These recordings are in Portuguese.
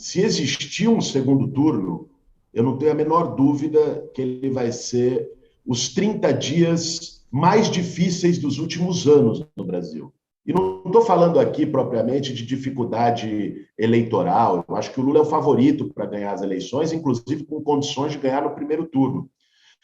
se existir um segundo turno, eu não tenho a menor dúvida que ele vai ser os 30 dias mais difíceis dos últimos anos no Brasil. E não estou falando aqui propriamente de dificuldade eleitoral. Eu acho que o Lula é o favorito para ganhar as eleições, inclusive com condições de ganhar no primeiro turno.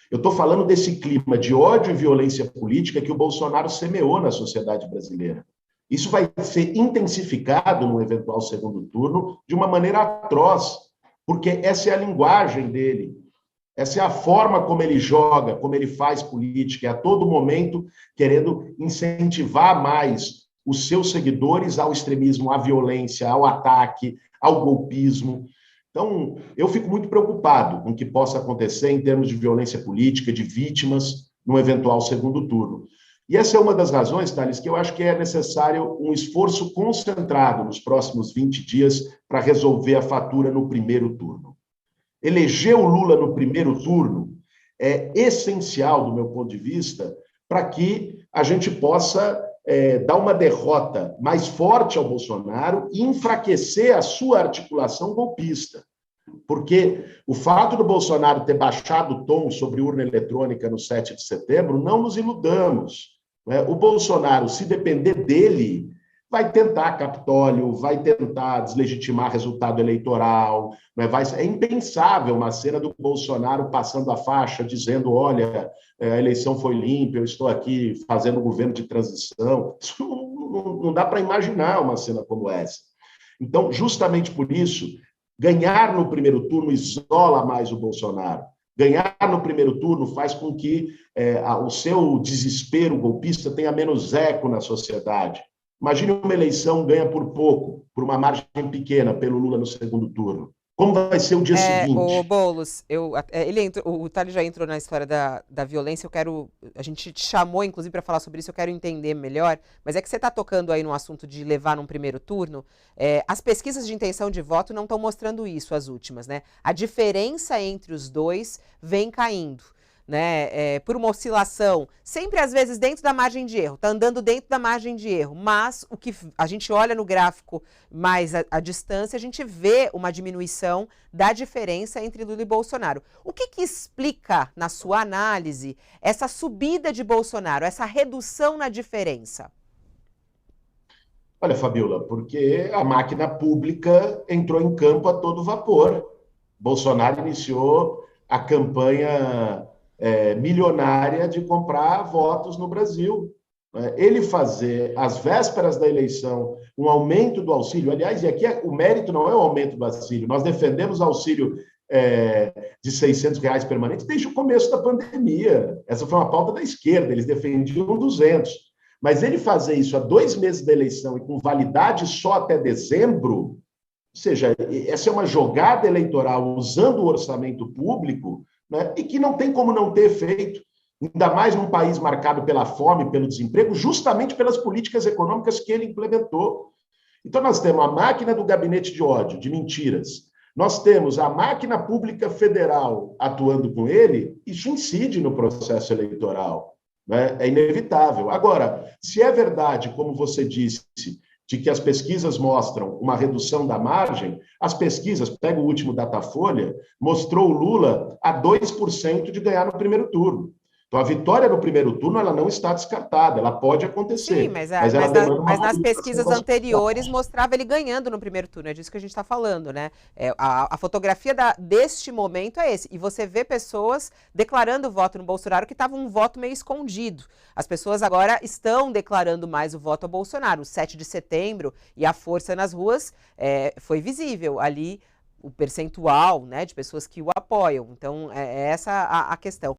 Eu estou falando desse clima de ódio e violência política que o Bolsonaro semeou na sociedade brasileira. Isso vai ser intensificado no eventual segundo turno de uma maneira atroz, porque essa é a linguagem dele, essa é a forma como ele joga, como ele faz política, é a todo momento querendo incentivar mais os seus seguidores ao extremismo, à violência, ao ataque, ao golpismo. Então, eu fico muito preocupado com o que possa acontecer em termos de violência política, de vítimas, no eventual segundo turno. E essa é uma das razões, Thales, que eu acho que é necessário um esforço concentrado nos próximos 20 dias para resolver a fatura no primeiro turno. Eleger o Lula no primeiro turno é essencial, do meu ponto de vista, para que a gente possa dar uma derrota mais forte ao Bolsonaro e enfraquecer a sua articulação golpista. Porque o fato do Bolsonaro ter baixado o tom sobre urna eletrônica no 7 de setembro, não nos iludamos. O Bolsonaro, se depender dele, vai tentar Capitólio, vai tentar deslegitimar resultado eleitoral. É impensável uma cena do Bolsonaro passando a faixa, dizendo, olha, a eleição foi limpa, eu estou aqui fazendo um governo de transição. Isso não dá para imaginar uma cena como essa. Então, justamente por isso, ganhar no primeiro turno isola mais o Bolsonaro. Ganhar no primeiro turno faz com que o seu desespero golpista tenha menos eco na sociedade. Imagine uma eleição ganha por pouco, por uma margem pequena, pelo Lula no segundo turno. Como vai ser o dia O seguinte? Boulos, o Thales já entrou na história da violência, a gente te chamou, inclusive, para falar sobre isso, eu quero entender melhor, mas é que você está tocando aí no assunto de levar num primeiro turno, as pesquisas de intenção de voto não estão mostrando isso, as últimas, né? A diferença entre os dois vem caindo, né? Por uma oscilação, sempre às vezes dentro da margem de erro, está andando dentro da margem de erro, mas o que a gente olha no gráfico mais a distância, a gente vê uma diminuição da diferença entre Lula e Bolsonaro. O que explica, na sua análise, essa subida de Bolsonaro, essa redução na diferença? Olha, Fabiola, porque a máquina pública entrou em campo a todo vapor. Bolsonaro iniciou a campanha milionária de comprar votos no Brasil. Ele fazer, às vésperas da eleição, um aumento do auxílio, aliás, e aqui o mérito não é o aumento do auxílio, nós defendemos auxílio de R$ 600 permanente desde o começo da pandemia. Essa foi uma pauta da esquerda, eles defendiam 200. Mas ele fazer isso há 2 meses da eleição e com validade só até dezembro, ou seja, essa é uma jogada eleitoral usando o orçamento público, né, e que não tem como não ter efeito, ainda mais num país marcado pela fome, pelo desemprego, justamente pelas políticas econômicas que ele implementou. Então, nós temos a máquina do gabinete de ódio, de mentiras, nós temos a máquina pública federal atuando com ele, isso incide no processo eleitoral. Né? É inevitável. Agora, se é verdade, como você disse, de que as pesquisas mostram uma redução da margem, as pesquisas, pega o último Datafolha, mostrou o Lula a 2% de ganhar no primeiro turno. Então, a vitória no primeiro turno ela não está descartada, ela pode Sim, acontecer, mas ela demanda uma mas nas mobilização pesquisas da anteriores sociedade. mostrava ele ganhando no primeiro turno, é disso que a gente está falando, né? A fotografia deste momento é esse. E você vê pessoas declarando voto no Bolsonaro que estava um voto meio escondido. As pessoas agora estão declarando mais o voto a Bolsonaro. O 7 de setembro e a força nas ruas foi visível ali o percentual, né, de pessoas que o apoiam. Então, é essa a questão.